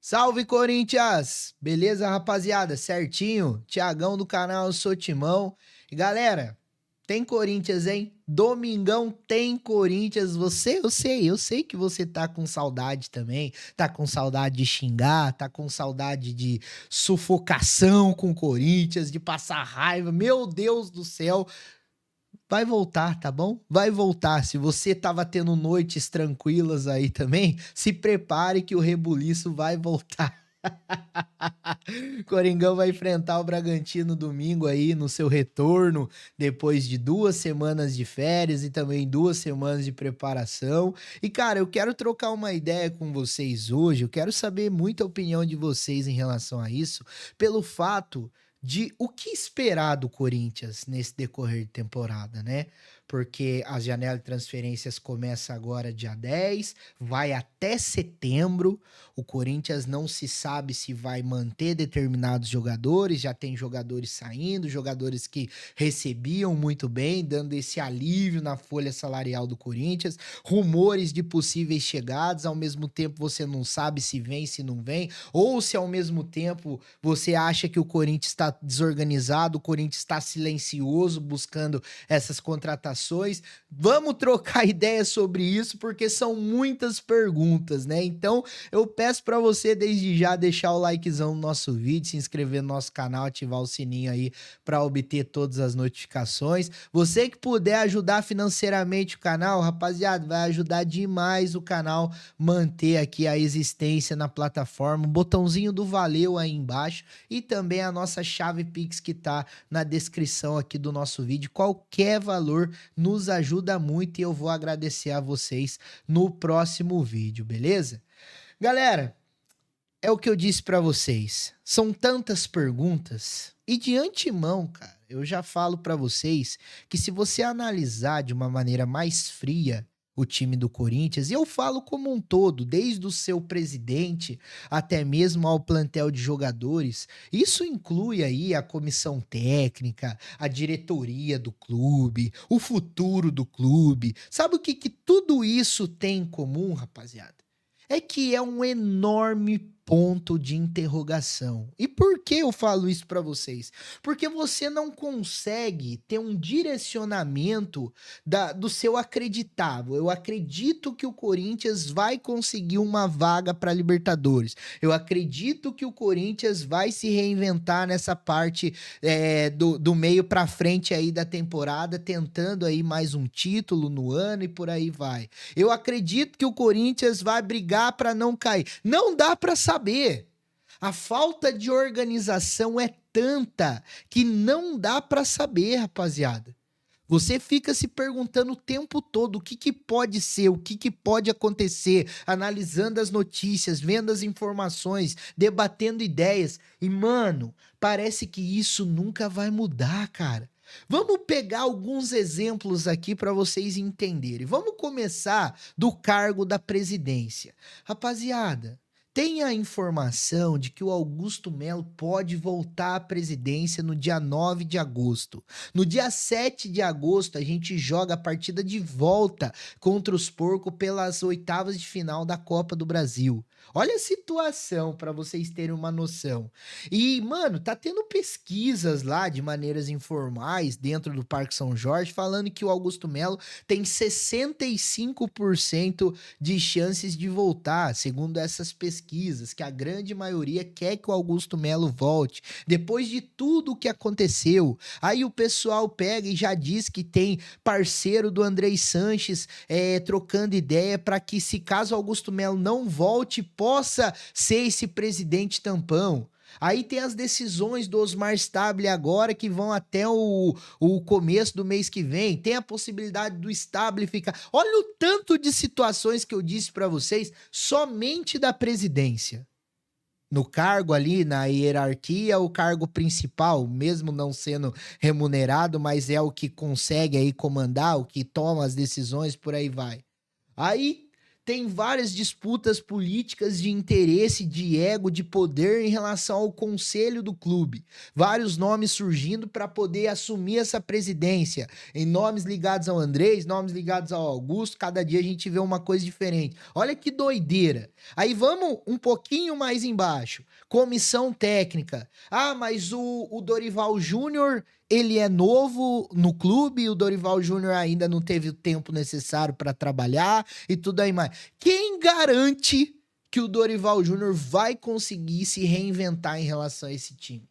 Salve, Corinthians! Beleza, rapaziada? Certinho? Tiagão do canal Eu Sou Timão. E galera, tem Corinthians, hein? Domingão tem Corinthians. Eu sei que você tá com saudade também. Tá com saudade de xingar, tá com saudade de sufocação com o Corinthians, de passar raiva. Meu Deus do céu! Vai voltar, tá bom? Vai voltar. Se você tava tendo noites tranquilas aí também, se prepare que o rebuliço vai voltar. Coringão vai enfrentar o Bragantino domingo aí no seu retorno, depois de 2 semanas de férias e também 2 semanas de preparação. E cara, eu quero trocar uma ideia com vocês hoje. Eu quero saber muita opinião de vocês em relação a isso, pelo fato de o que esperar do Corinthians nesse decorrer de temporada, né? Porque a janela de transferências começa agora dia 10, vai até setembro. O Corinthians não se sabe se vai manter determinados jogadores, já tem jogadores saindo, jogadores que recebiam muito bem, dando esse alívio na folha salarial do Corinthians, rumores de possíveis chegadas, ao mesmo tempo você não sabe se vem, se não vem, ou se ao mesmo tempo você acha que o Corinthians está desorganizado, o Corinthians está silencioso buscando essas contratações. Vamos trocar ideias sobre isso, porque são muitas perguntas, né? Então, eu peço para você desde já deixar o likezão no nosso vídeo, se inscrever no nosso canal, ativar o sininho aí para obter todas as notificações. Você que puder ajudar financeiramente o canal, rapaziada, vai ajudar demais o canal manter aqui a existência na plataforma. O botãozinho do valeu aí embaixo e também a nossa chave Pix que tá na descrição aqui do nosso vídeo. Qualquer valor nos ajuda muito e eu vou agradecer a vocês no próximo vídeo, beleza? Galera, é o que eu disse pra vocês. São tantas perguntas e de antemão, cara, eu já falo pra vocês que se você analisar de uma maneira mais fria o time do Corinthians, e eu falo como um todo, desde o seu presidente até mesmo ao plantel de jogadores, isso inclui aí a comissão técnica, a diretoria do clube, o futuro do clube. Sabe o que que tudo isso tem em comum, rapaziada? É que é um enorme ponto de interrogação. E por que eu falo isso para vocês? Porque você não consegue ter um direcionamento do seu acreditável. Eu acredito que o Corinthians vai conseguir uma vaga para Libertadores. Eu acredito que o Corinthians vai se reinventar nessa parte do meio para frente aí da temporada, tentando aí mais um título no ano e por aí vai. Eu acredito que o Corinthians vai brigar para não cair. Não dá para saber. A falta de organização é tanta que não dá para saber, rapaziada. Você fica se perguntando o tempo todo o que que pode ser, o que que pode acontecer, analisando as notícias, vendo as informações, debatendo ideias. E, mano, parece que isso nunca vai mudar, cara. Vamos pegar alguns exemplos aqui para vocês entenderem. Vamos começar do cargo da presidência. Rapaziada, tem a informação de que o Augusto Melo pode voltar à presidência no dia 9 de agosto. No dia 7 de agosto, a gente joga a partida de volta contra os porcos pelas oitavas de final da Copa do Brasil. Olha a situação para vocês terem uma noção. E, mano, tá tendo pesquisas lá de maneiras informais dentro do Parque São Jorge falando que o Augusto Melo tem 65% de chances de voltar, segundo essas pesquisas, que a grande maioria quer que o Augusto Melo volte. Depois de tudo o que aconteceu, aí o pessoal pega e já diz que tem parceiro do Andrei Sanches trocando ideia para que, se caso Augusto Melo não volte, possa ser esse presidente tampão. Aí tem as decisões do Osmar Stabile agora que vão até o começo do mês que vem. Tem a possibilidade do Stabile ficar. Olha o tanto de situações que eu disse para vocês somente da presidência. No cargo ali, na hierarquia, o cargo principal, mesmo não sendo remunerado, mas é o que consegue aí comandar, o que toma as decisões, por aí vai. Aí tem várias disputas políticas de interesse, de ego, de poder em relação ao conselho do clube. Vários nomes surgindo para poder assumir essa presidência. Em nomes ligados ao Andrés, nomes ligados ao Augusto, cada dia a gente vê uma coisa diferente. Olha que doideira. Aí vamos um pouquinho mais embaixo. Comissão técnica. Ah, mas o Dorival Júnior, ele é novo no clube, o Dorival Júnior ainda não teve o tempo necessário para trabalhar e tudo aí mais. Quem garante que o Dorival Júnior vai conseguir se reinventar em relação a esse time?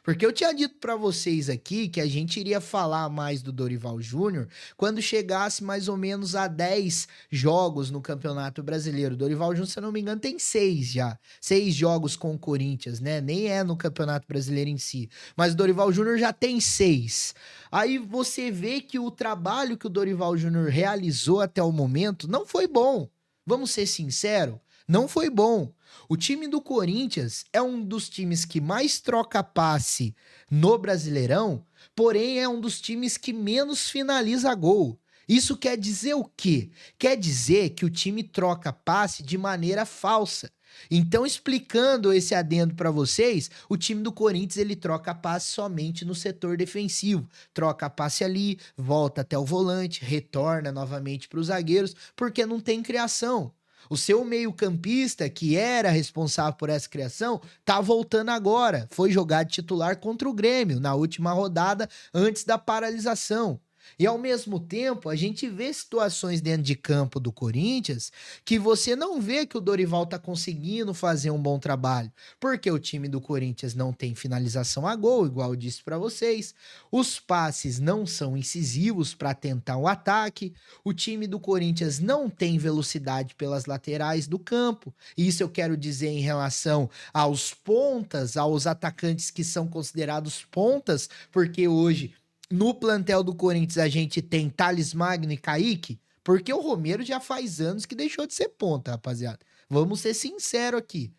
Porque eu tinha dito pra vocês aqui que a gente iria falar mais do Dorival Júnior quando chegasse mais ou menos a 10 jogos no Campeonato Brasileiro. O Dorival Júnior, se eu não me engano, tem 6 já. 6 jogos com o Corinthians, né? Nem é no Campeonato Brasileiro em si. Mas o Dorival Júnior já tem 6. Aí você vê que o trabalho que o Dorival Júnior realizou até o momento não foi bom. Vamos ser sinceros, não foi bom. O time do Corinthians é um dos times que mais troca passe no Brasileirão, porém é um dos times que menos finaliza gol. Isso quer dizer o quê? Quer dizer que o time troca passe de maneira falsa. Então, explicando esse adendo para vocês, o time do Corinthians ele troca passe somente no setor defensivo. Troca passe ali, volta até o volante, retorna novamente para os zagueiros, porque não tem criação. O seu meio-campista, que era responsável por essa criação, tá voltando agora. Foi jogar de titular contra o Grêmio na última rodada antes da paralisação. E ao mesmo tempo, a gente vê situações dentro de campo do Corinthians que você não vê que o Dorival tá conseguindo fazer um bom trabalho, porque o time do Corinthians não tem finalização a gol, igual eu disse para vocês. Os passes não são incisivos para tentar o ataque. O time do Corinthians não tem velocidade pelas laterais do campo. Isso eu quero dizer em relação aos pontas, aos atacantes que são considerados pontas, porque hoje no plantel do Corinthians a gente tem Thales Magno e Kaique, porque o Romero já faz anos que deixou de ser ponta, rapaziada. Vamos ser sinceros aqui.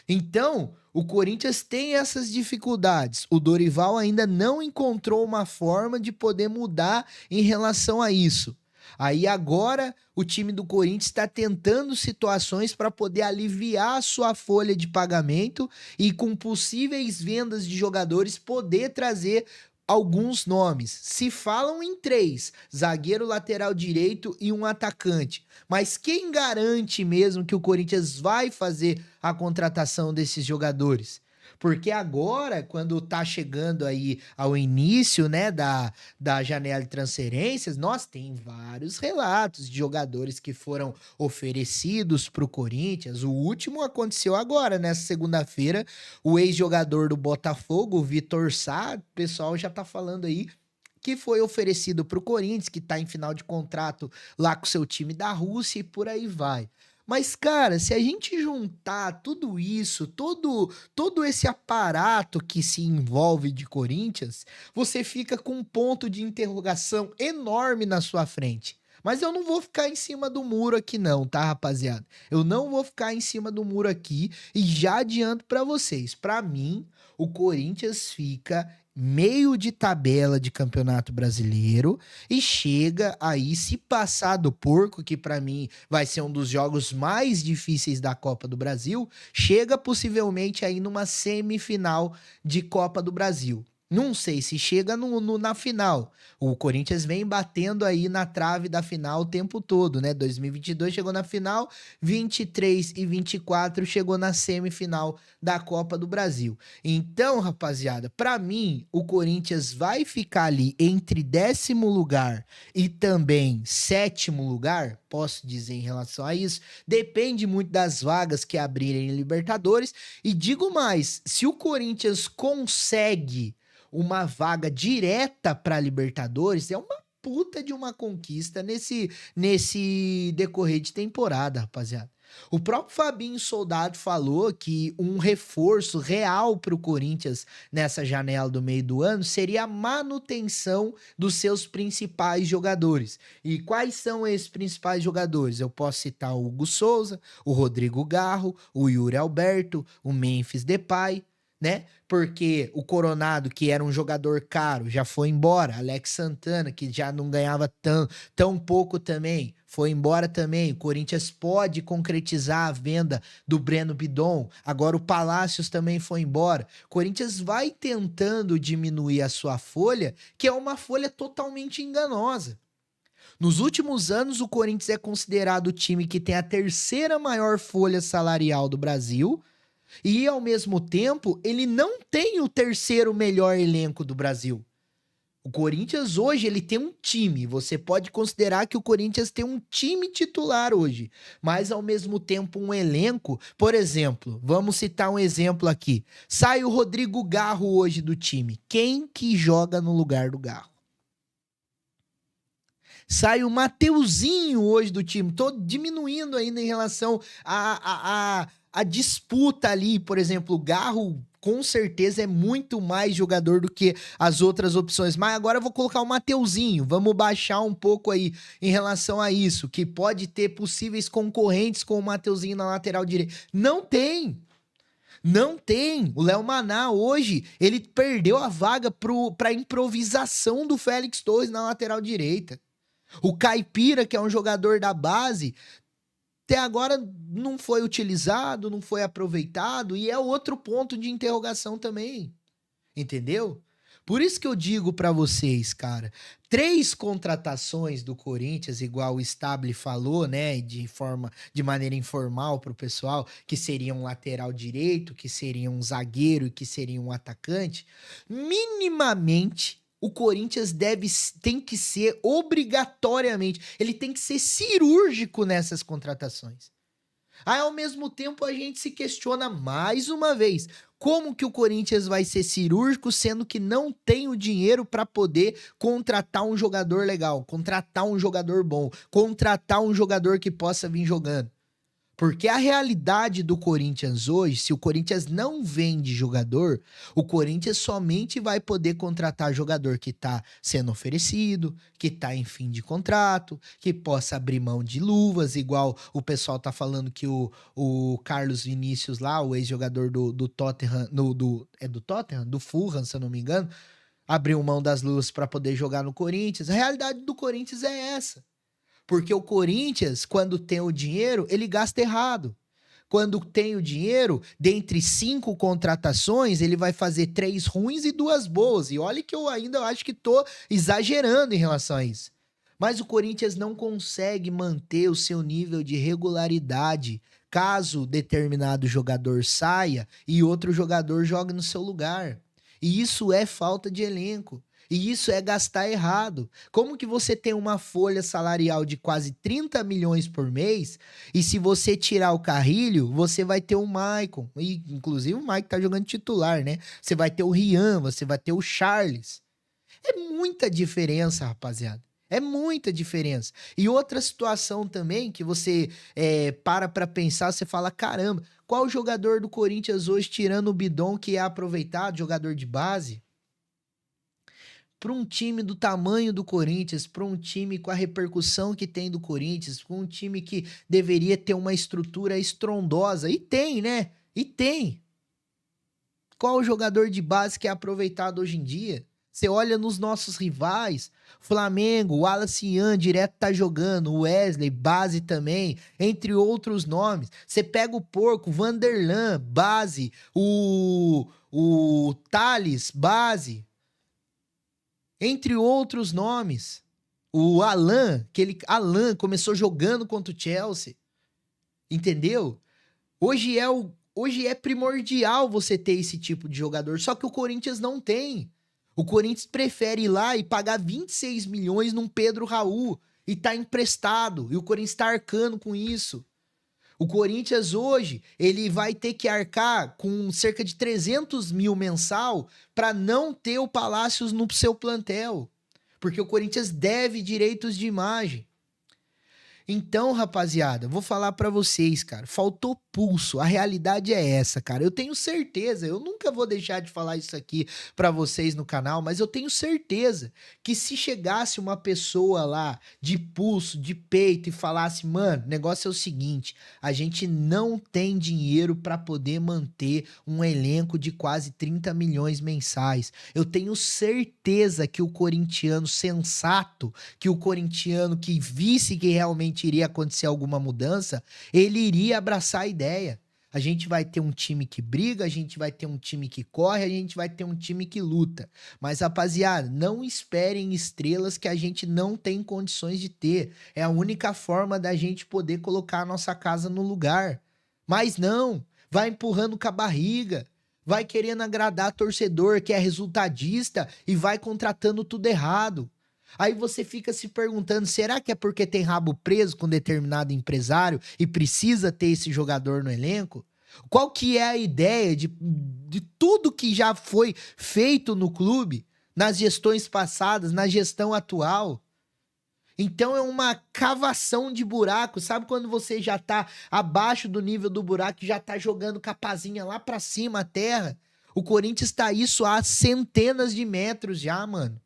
Então, o Corinthians tem essas dificuldades. O Dorival ainda não encontrou uma forma de poder mudar em relação a isso. Aí agora o time do Corinthians está tentando situações para poder aliviar a sua folha de pagamento e com possíveis vendas de jogadores poder trazer alguns nomes. Se falam em 3, zagueiro, lateral direito e um atacante. Mas quem garante mesmo que o Corinthians vai fazer a contratação desses jogadores? Porque agora, quando tá chegando aí ao início, né, da janela de transferências, nós tem vários relatos de jogadores que foram oferecidos para o Corinthians. O último aconteceu agora, nessa segunda-feira, o ex-jogador do Botafogo, o Vitor Sá, o pessoal já tá falando aí que foi oferecido para o Corinthians, que tá em final de contrato lá com o seu time da Rússia e por aí vai. Mas, cara, se a gente juntar tudo isso, todo esse aparato que se envolve de Corinthians, você fica com um ponto de interrogação enorme na sua frente. Mas eu não vou ficar em cima do muro aqui não, tá, rapaziada? Eu não vou ficar em cima do muro aqui e já adianto pra vocês, pra mim, o Corinthians fica meio de tabela de Campeonato Brasileiro e chega aí, se passar do porco, que pra mim vai ser um dos jogos mais difíceis da Copa do Brasil, chega possivelmente aí numa semifinal de Copa do Brasil. Não sei se chega na final. O Corinthians vem batendo aí na trave da final o tempo todo, né? 2022 chegou na final, 23 e 24 chegou na semifinal da Copa do Brasil. Então, rapaziada, pra mim, o Corinthians vai ficar ali entre 10º lugar e também 7º lugar, posso dizer em relação a isso, depende muito das vagas que abrirem em Libertadores. E digo mais, se o Corinthians consegue uma vaga direta para Libertadores, é uma puta de uma conquista nesse decorrer de temporada, rapaziada. O próprio Fabinho Soldado falou que um reforço real para o Corinthians nessa janela do meio do ano seria a manutenção dos seus principais jogadores. E quais são esses principais jogadores? Eu posso citar o Hugo Souza, o Rodrigo Garro, o Yuri Alberto, o Memphis Depay, né? Porque o Coronado, que era um jogador caro, já foi embora. Alex Santana, que já não ganhava tão pouco também, foi embora também. O Corinthians pode concretizar a venda do Breno Bidon. Agora o Palácios também foi embora. O Corinthians vai tentando diminuir a sua folha, que é uma folha totalmente enganosa. Nos últimos anos, o Corinthians é considerado o time que tem a terceira maior folha salarial do Brasil e, ao mesmo tempo, ele não tem o terceiro melhor elenco do Brasil. O Corinthians hoje ele tem um time. Você pode considerar que o Corinthians tem um time titular hoje, mas ao mesmo tempo um elenco. Por exemplo, vamos citar um exemplo aqui. Sai o Rodrigo Garro hoje do time. Quem que joga no lugar do Garro? Sai o Mateuzinho hoje do time. Tô diminuindo ainda em relação à disputa ali. Por exemplo, o Garro com certeza é muito mais jogador do que as outras opções. Mas agora eu vou colocar o Mateuzinho. Vamos baixar um pouco aí em relação a isso. Que pode ter possíveis concorrentes com o Mateuzinho na lateral direita. Não tem. Não tem. O Léo Maná hoje, ele perdeu a vaga pra improvisação do Félix Torres na lateral direita. O Caipira, que é um jogador da base, até agora não foi utilizado, não foi aproveitado e é outro ponto de interrogação também. Entendeu? Por isso que eu digo pra vocês, cara, 3 contratações do Corinthians, igual o Stable falou, né, de maneira informal pro pessoal, que seria um lateral direito, que seria um zagueiro e que seria um atacante, minimamente o Corinthians tem que ser obrigatoriamente, ele tem que ser cirúrgico nessas contratações. Aí, ao mesmo tempo, a gente se questiona mais uma vez, como que o Corinthians vai ser cirúrgico, sendo que não tem o dinheiro para poder contratar um jogador legal, contratar um jogador bom, contratar um jogador que possa vir jogando. Porque a realidade do Corinthians hoje, se o Corinthians não vende jogador, o Corinthians somente vai poder contratar jogador que está sendo oferecido, que está em fim de contrato, que possa abrir mão de luvas, igual o pessoal tá falando que o Carlos Vinícius lá, o ex-jogador do Tottenham, é do Tottenham? Do Fulham, se eu não me engano, abriu mão das luvas para poder jogar no Corinthians. A realidade do Corinthians é essa. Porque o Corinthians, quando tem o dinheiro, ele gasta errado. Quando tem o dinheiro, dentre 5 contratações, ele vai fazer 3 ruins e 2 boas. E olha que eu ainda acho que tô exagerando em relação a isso. Mas o Corinthians não consegue manter o seu nível de regularidade caso determinado jogador saia e outro jogador jogue no seu lugar. E isso é falta de elenco. E isso é gastar errado. Como que você tem uma folha salarial de quase 30 milhões por mês e se você tirar o Carrilho, você vai ter o Maicon. E, inclusive o Maicon tá jogando titular, né? Você vai ter o Rian, você vai ter o Charles. É muita diferença, rapaziada. É muita diferença. E outra situação também que você para pensar, você fala, caramba, qual jogador do Corinthians hoje, tirando o Bidon, que é aproveitado, jogador de base? Para um time do tamanho do Corinthians, para um time com a repercussão que tem do Corinthians, para um time que deveria ter uma estrutura estrondosa, e tem, né? E tem. Qual o jogador de base que é aproveitado hoje em dia? Você olha nos nossos rivais, Flamengo, o Wallace Ian direto tá jogando, o Wesley, base também, entre outros nomes. Você pega o Porco, o Vanderlan, base, o Thales, base, entre outros nomes. O Alan, Alan começou jogando contra o Chelsea. Entendeu? Hoje é primordial você ter esse tipo de jogador, só que o Corinthians não tem. O Corinthians prefere ir lá e pagar 26 milhões num Pedro Raul e tá emprestado, e o Corinthians tá arcando com isso. O Corinthians hoje, ele vai ter que arcar com cerca de 300 mil mensal para não ter o Palácios no seu plantel. Porque o Corinthians deve direitos de imagem. Então, rapaziada, vou falar pra vocês, cara, faltou pulso. A realidade é essa, cara. Eu tenho certeza, eu nunca vou deixar de falar isso aqui pra vocês no canal, mas eu tenho certeza que se chegasse uma pessoa lá de pulso, de peito e falasse, mano, o negócio é o seguinte, a gente não tem dinheiro pra poder manter um elenco de quase 30 milhões mensais. Eu tenho certeza que o corintiano sensato, que o corintiano que visse que realmente realmente iria acontecer alguma mudança, ele iria abraçar a ideia. A gente vai ter um time que briga, a gente vai ter um time que corre, a gente vai ter um time que luta. Mas, rapaziada, não esperem estrelas que a gente não tem condições de ter. É a única forma da gente poder colocar a nossa casa no lugar. Mas não, vai empurrando com a barriga, vai querendo agradar torcedor que é resultadista e vai contratando tudo errado. Aí você fica se perguntando, será que é porque tem rabo preso com determinado empresário e precisa ter esse jogador no elenco? Qual que é a ideia de tudo que já foi feito no clube, nas gestões passadas, na gestão atual? Então é uma cavação de buraco, sabe quando você já tá abaixo do nível do buraco e já tá jogando capazinha lá pra cima a terra? O Corinthians tá isso a centenas de metros já, mano.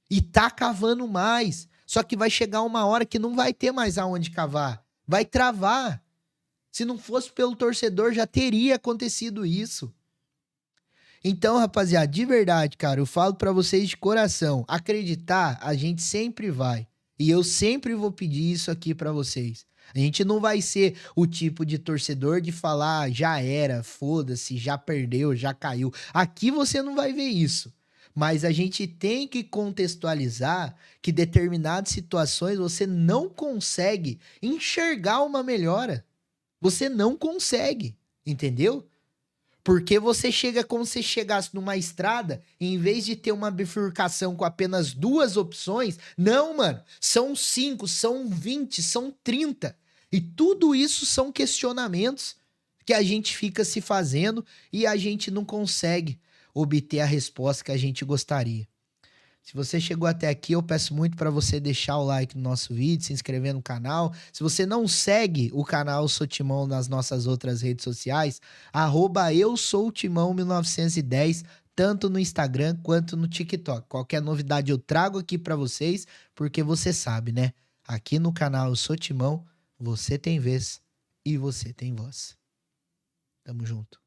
E tá cavando mais. Só que vai chegar uma hora que não vai ter mais aonde cavar. Vai travar. Se não fosse pelo torcedor, já teria acontecido isso. Então, rapaziada, de verdade, cara, eu falo pra vocês de coração, acreditar, a gente sempre vai. E eu sempre vou pedir isso aqui pra vocês. A gente não vai ser o tipo de torcedor de falar, "Ah, já era, foda-se, já perdeu, já caiu." Aqui você não vai ver isso. Mas a gente tem que contextualizar que determinadas situações você não consegue enxergar uma melhora. Você não consegue, entendeu? Porque você chega como se chegasse numa estrada, e em vez de ter uma bifurcação com apenas duas opções, não, mano, são 5, são 20, são 30. E tudo isso são questionamentos que a gente fica se fazendo e a gente não consegue obter a resposta que a gente gostaria. Se você chegou até aqui, eu peço muito para você deixar o like no nosso vídeo, se inscrever no canal. Se você não segue o canal Sou Timão nas nossas outras redes sociais, @eu sou Timão 1910, tanto no Instagram quanto no TikTok. Qualquer novidade eu trago aqui para vocês, porque você sabe, né? Aqui no canal Eu Sou Timão, você tem vez e você tem voz. Tamo junto.